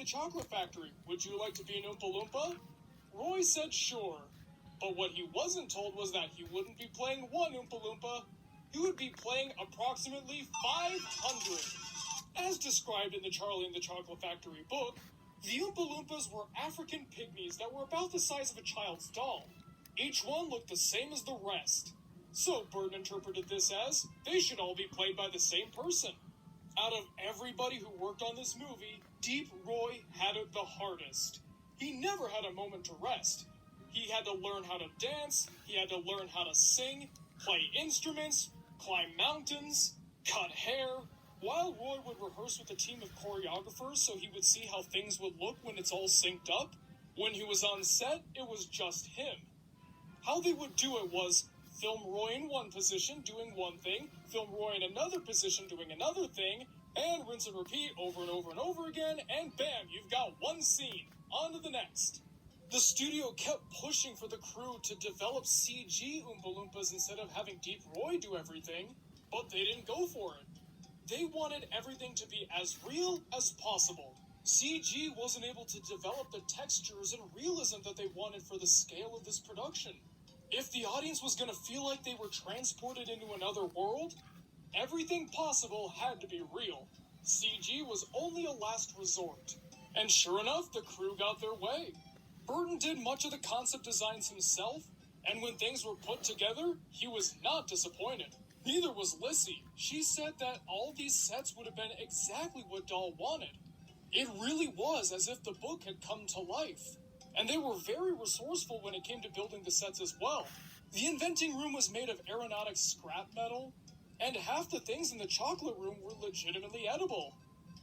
Chocolate Factory. Would you like to be an Oompa Loompa? Roy said sure. But what he wasn't told was that he wouldn't be playing one Oompa Loompa. He would be playing approximately 500. As described in the Charlie and the Chocolate Factory book, the Oompa Loompas were African pygmies that were about the size of a child's doll. Each one looked the same as the rest. So Burton interpreted this as, they should all be played by the same person. Out of everybody who worked on this movie, Deep Roy had it the hardest. He never had a moment to rest. He had to learn how to dance, he had to learn how to sing, play instruments, climb mountains, cut hair, while Roy would rehearse with a team of choreographers so he would see how things would look when it's all synced up. When he was on set, it was just him. How they would do it was film Roy in one position doing one thing, film Roy in another position doing another thing, and rinse and repeat over and over and over again, and bam, you've got one scene. On to the next. The studio kept pushing for the crew to develop CG Oompa Loompas instead of having Deep Roy do everything, but they didn't go for it. They wanted everything to be as real as possible. CG wasn't able to develop the textures and realism that they wanted for the scale of this production. If the audience was going to feel like they were transported into another world, everything possible had to be real. CG was only a last resort. And sure enough, the crew got their way. Burton did much of the concept designs himself, and when things were put together, he was not disappointed. Neither was Lissy. She said that all these sets would have been exactly what Dahl wanted. It really was as if the book had come to life. And they were very resourceful when it came to building the sets as well. The inventing room was made of aeronautics scrap metal, and half the things in the chocolate room were legitimately edible.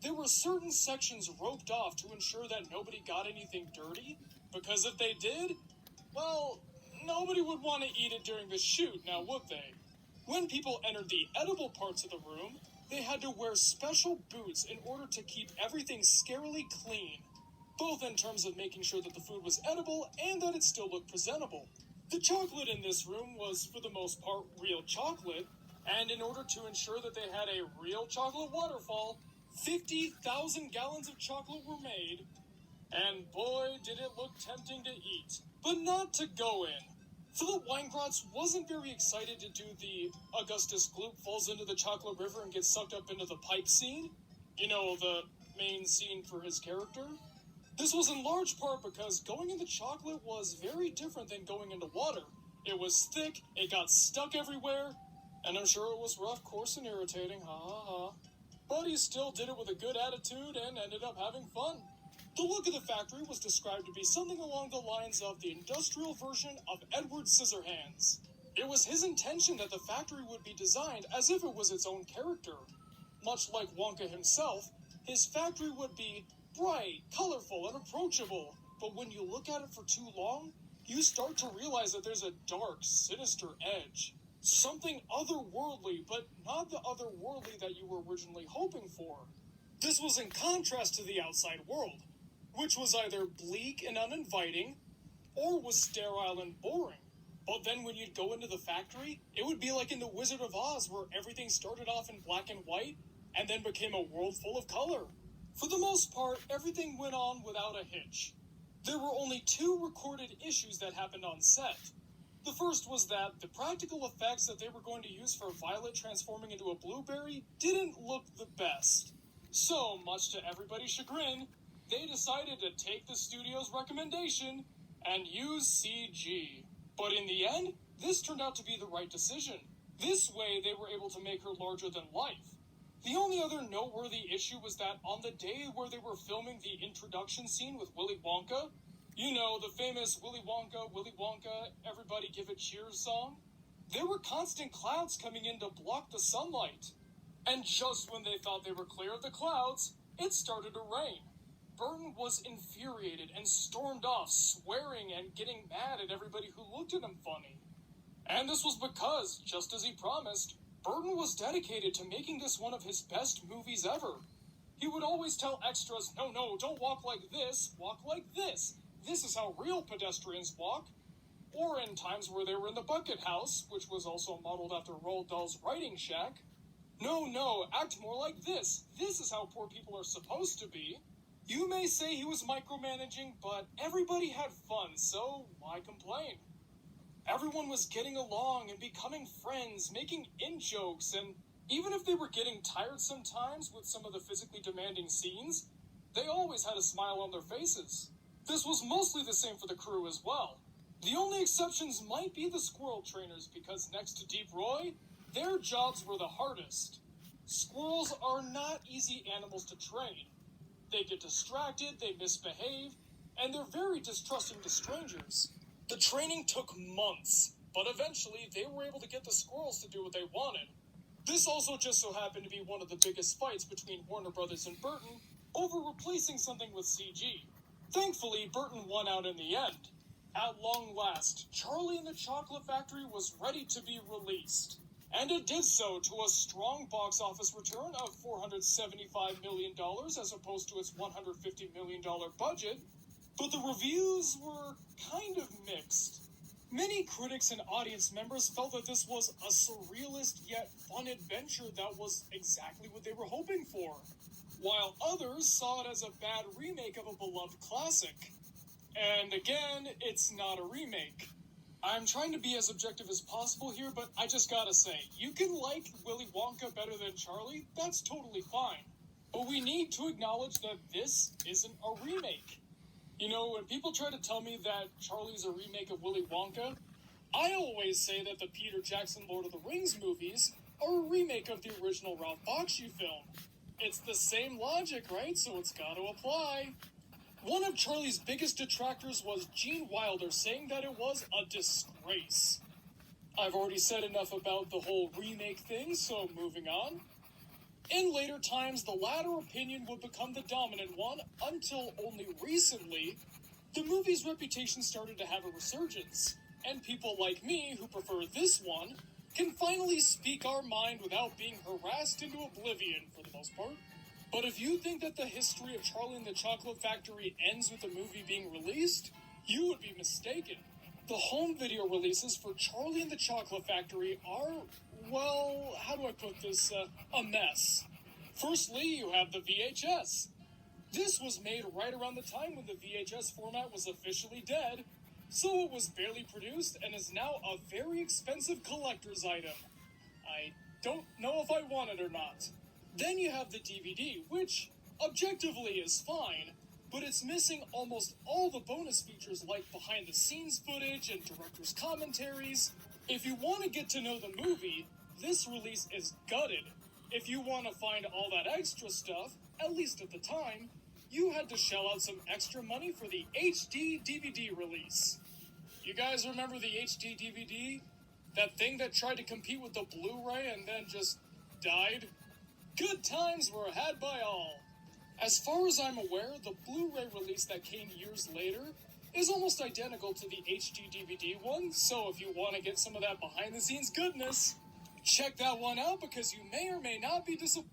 There were certain sections roped off to ensure that nobody got anything dirty, because if they did, well, nobody would want to eat it during the shoot, now would they? When people entered the edible parts of the room, they had to wear special boots in order to keep everything scarily clean, both in terms of making sure that the food was edible and that it still looked presentable. The chocolate in this room was, for the most part, real chocolate, and in order to ensure that they had a real chocolate waterfall, 50,000 gallons of chocolate were made, and boy, did it look tempting to eat, but not to go in. Philip Weingrotz wasn't very excited to do the Augustus Gloop falls into the chocolate river and gets sucked up into the pipe scene. You know, the main scene for his character. This was in large part because going into chocolate was very different than going into water. It was thick, it got stuck everywhere, and I'm sure it was rough, coarse, and irritating, ha ha ha. But he still did it with a good attitude and ended up having fun. The look of the factory was described to be something along the lines of the industrial version of Edward Scissorhands. It was his intention that the factory would be designed as if it was its own character. Much like Wonka himself, his factory would be bright, colorful, and approachable, but when you look at it for too long, you start to realize that there's a dark, sinister edge. Something otherworldly, but not the otherworldly that you were originally hoping for. This was in contrast to the outside world, which was either bleak and uninviting, or was sterile and boring. But then when you'd go into the factory, it would be like in The Wizard of Oz, where everything started off in black and white, and then became a world full of color. For the most part, everything went on without a hitch. There were only 2 recorded issues that happened on set. The first was that the practical effects that they were going to use for Violet transforming into a blueberry didn't look the best. So, much to everybody's chagrin, they decided to take the studio's recommendation and use CG. But in the end, this turned out to be the right decision. This way, they were able to make her larger than life. The only other noteworthy issue was that on the day where they were filming the introduction scene with Willy Wonka, you know, the famous Willy Wonka, everybody give a cheers song, there were constant clouds coming in to block the sunlight. And just when they thought they were clear of the clouds, it started to rain. Burton was infuriated and stormed off, swearing and getting mad at everybody who looked at him funny. And this was because, just as he promised, Burton was dedicated to making this one of his best movies ever. He would always tell extras, no, don't walk like this, walk like this. This is how real pedestrians walk. Or in times where they were in the bucket house, which was also modeled after Roald Dahl's writing shack. No, act more like this. This is how poor people are supposed to be. You may say he was micromanaging, but everybody had fun, so why complain? Everyone was getting along and becoming friends, making in-jokes, and even if they were getting tired sometimes with some of the physically demanding scenes, they always had a smile on their faces. This was mostly the same for the crew as well. The only exceptions might be the squirrel trainers, because next to Deep Roy, their jobs were the hardest. Squirrels are not easy animals to train. They get distracted, they misbehave, and they're very distrusting to strangers. The training took months, but eventually they were able to get the squirrels to do what they wanted. This also just so happened to be one of the biggest fights between Warner Brothers and Burton over replacing something with CG. Thankfully, Burton won out in the end. At long last, Charlie and the Chocolate Factory was ready to be released. And it did so to a strong box office return of $475 million as opposed to its $150 million budget, but the reviews were kind of mixed. Many critics and audience members felt that this was a surrealist yet fun adventure that was exactly what they were hoping for, while others saw it as a bad remake of a beloved classic. And again, it's not a remake. I'm trying to be as objective as possible here, but I just gotta say, you can like Willy Wonka better than Charlie, that's totally fine. But we need to acknowledge that this isn't a remake. You know, when people try to tell me that Charlie's a remake of Willy Wonka, I always say that the Peter Jackson Lord of the Rings movies are a remake of the original Ralph Bakshi film. It's the same logic, right? So it's gotta apply. One of Charlie's biggest detractors was Gene Wilder saying that it was a disgrace. I've already said enough about the whole remake thing, so moving on. In later times, the latter opinion would become the dominant one until only recently, the movie's reputation started to have a resurgence, and people like me who prefer this one can finally speak our mind without being harassed into oblivion for the most part. But if you think that the history of Charlie and the Chocolate Factory ends with the movie being released, you would be mistaken. The home video releases for Charlie and the Chocolate Factory are, well, how do I put this, a mess. Firstly, you have the VHS. This was made right around the time when the VHS format was officially dead, so it was barely produced and is now a very expensive collector's item. I don't know if I want it or not. Then you have the DVD, which, objectively, is fine, but it's missing almost all the bonus features like behind-the-scenes footage and director's commentaries. If you want to get to know the movie, this release is gutted. If you want to find all that extra stuff, at least at the time, you had to shell out some extra money for the HD DVD release. You guys remember the HD DVD? That thing that tried to compete with the Blu-ray and then just died? Good times were had by all. As far as I'm aware, the Blu-ray release that came years later is almost identical to the HD DVD one, so if you want to get some of that behind-the-scenes goodness, check that one out because you may or may not be disappointed.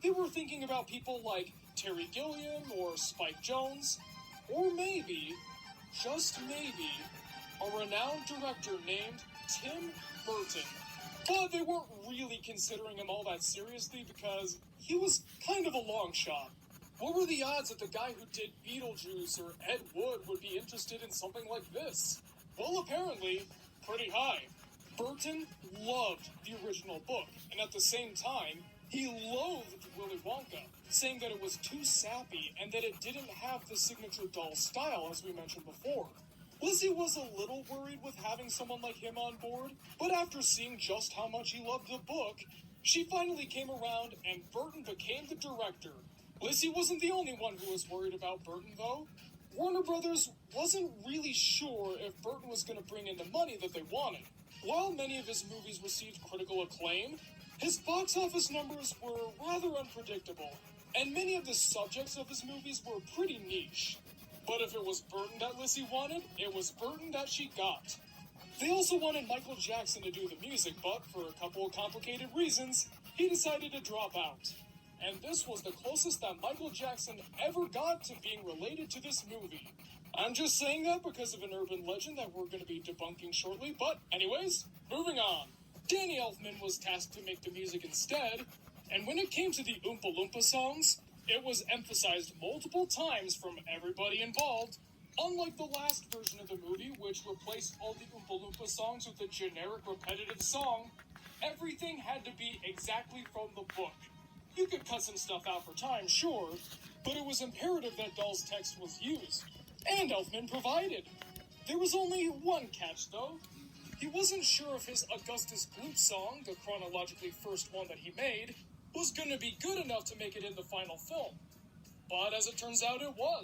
They were thinking about people like Terry Gilliam or Spike Jonze, or maybe, just maybe, a renowned director named Tim Burton. But they weren't really considering him all that seriously because he was kind of a long shot. What were the odds that the guy who did Beetlejuice or Ed Wood would be interested in something like this? Well, apparently, pretty high. Burton loved the original book, and at the same time, he loathed Willy Wonka, saying that it was too sappy and that it didn't have the signature doll style, as we mentioned before. Lizzie was a little worried with having someone like him on board, but after seeing just how much he loved the book, she finally came around and Burton became the director. Lizzie wasn't the only one who was worried about Burton, though. Warner Brothers wasn't really sure if Burton was going to bring in the money that they wanted. While many of his movies received critical acclaim, his box office numbers were rather unpredictable, and many of the subjects of his movies were pretty niche. But if it was Burton that Lizzie wanted, it was Burton that she got. They also wanted Michael Jackson to do the music, but for a couple of complicated reasons, he decided to drop out. And this was the closest that Michael Jackson ever got to being related to this movie. I'm just saying that because of an urban legend that we're going to be debunking shortly, but anyways, moving on. Danny Elfman was tasked to make the music instead, and when it came to the Oompa Loompa songs, it was emphasized multiple times from everybody involved, unlike the last version of the movie, which replaced all the Oompa Loompa songs with a generic repetitive song. Everything had to be exactly from the book. You could cut some stuff out for time, sure, but it was imperative that Dahl's text was used, and Elfman provided. There was only one catch, though. He wasn't sure if his Augustus Gloop song, the chronologically first one that he made, was going to be good enough to make it in the final film. But as it turns out, it was.